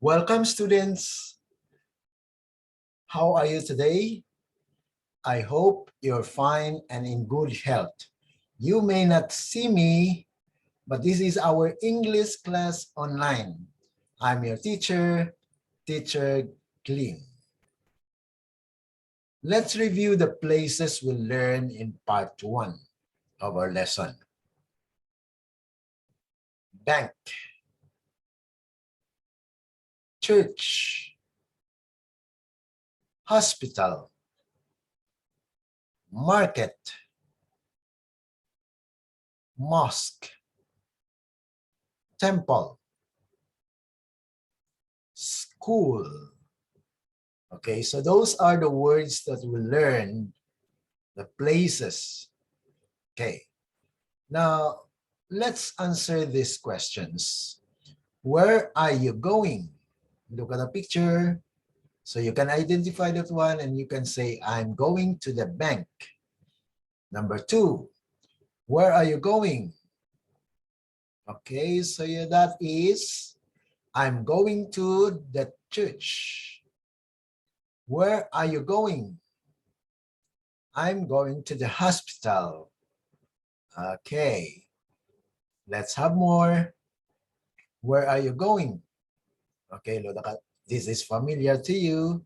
Welcome, students. How are you today? I hope you're fine and in good health. You may not see me, but this is our English class online. I'm your teacher, Teacher Glean. Let's review the places we learned in part 1 of our lesson. Bank, church, hospital, market, mosque, temple, school. Okay, so those are the words that we learn, the places. Okay, now let's answer these questions. Where are you going? Look at the picture. So you can identify that one and you can say, I'm going to the bank. Number 2, where are you going? Okay, so yeah, that is, I'm going to the church. Where are you going? I'm going to the hospital. Okay, let's have more. Where are you going? Okay, this is familiar to you.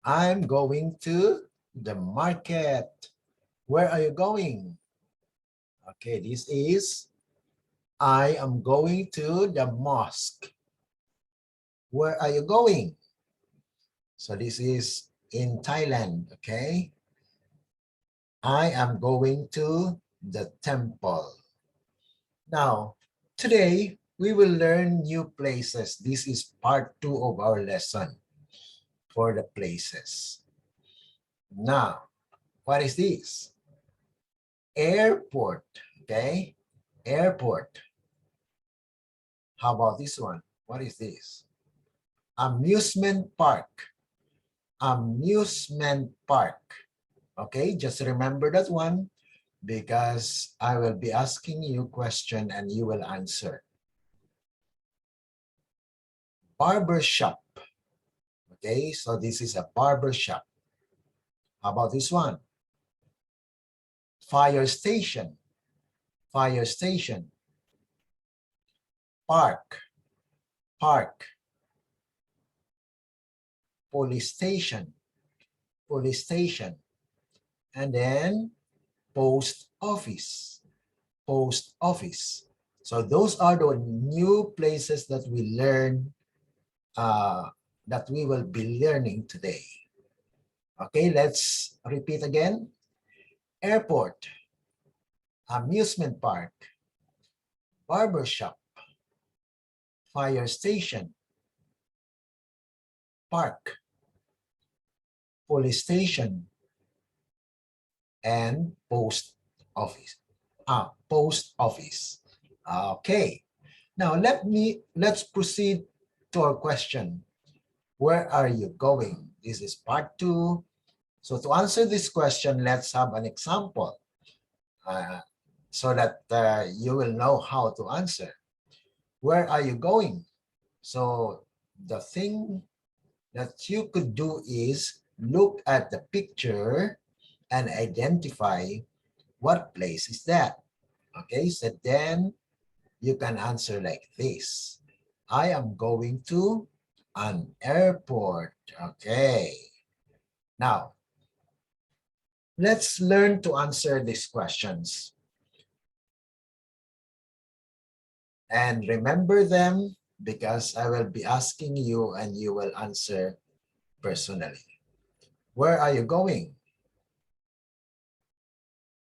I'm going to the market. Where are you going? Okay, this is, I am going to the mosque. Where are you going? So this is in Thailand, okay? I am going to the temple. Now, today, we will learn new places. This is part 2 of our lesson for the places. Now, what is this? Airport, okay? Airport. How about this one? What is this? Amusement park. Amusement park. Okay, just remember that one because I will be asking you a question and you will answer. Barber shop. Okay, so this is a barber shop. How about this one? Fire station. Fire station. Park. Park. Police station. Police station. And then post office. Post office. So those are the new places that we learn, that we will be learning today. Okay, let's repeat again. Airport, amusement park, barbershop, fire station, park, police station, and post office. Post office. Okay. Now let's proceed to our question. Where are you going? This is part 2. So to answer this question, let's have an example so that you will know how to answer. Where are you going? So the thing that you could do is look at the picture and identify what place is that. Okay, so then you can answer like this. I am going to an airport. Okay. Now, let's learn to answer these questions. And remember them because I will be asking you and you will answer personally. Where are you going?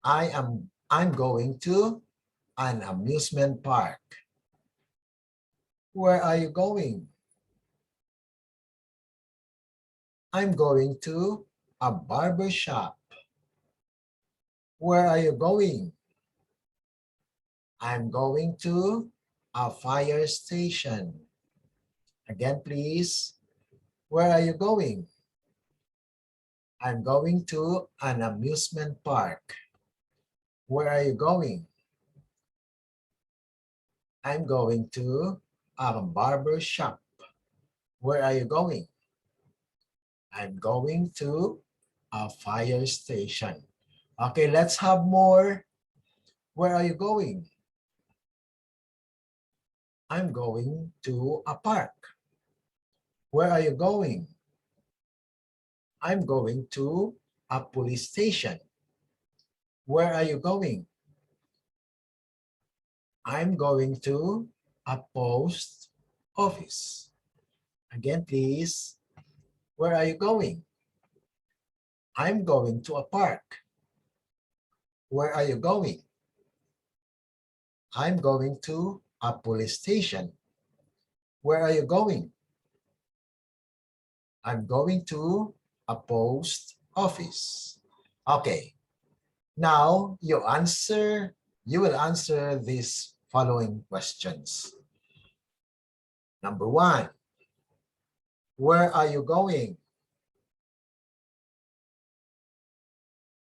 I'm going to an amusement park. Where are you going? I'm going to a barber shop. Where are you going? I'm going to a fire station. Again, please. Where are you going? I'm going to an amusement park. Where are you going? I'm going to a barber shop. Where are you going? I'm going to a fire station. Okay, let's have more. Where are you going? I'm going to a park. Where are you going? I'm going to a police station. Where are you going? I'm going to a post office. Again, please. Where are you going? I'm going to a park. Where are you going? I'm going to a police station. Where are you going? I'm going to a post office. Okay. Now you will answer these following questions. Number 1, where are you going?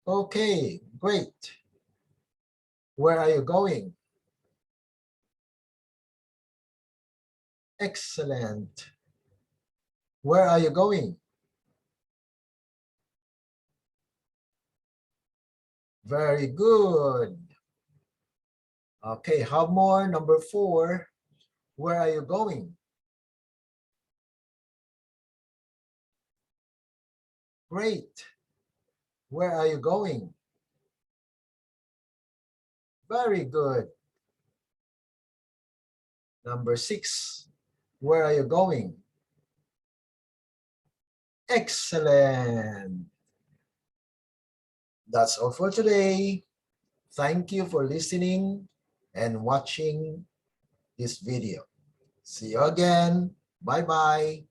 Okay, great. Where are you going? Excellent. Where are you going? Very good. Okay, how more? Number 4, where are you going? Great. Where are you going? Very good. Number 6, where are you going? Excellent. That's all for today. Thank you for listening and watching this video. See you again. Bye-bye.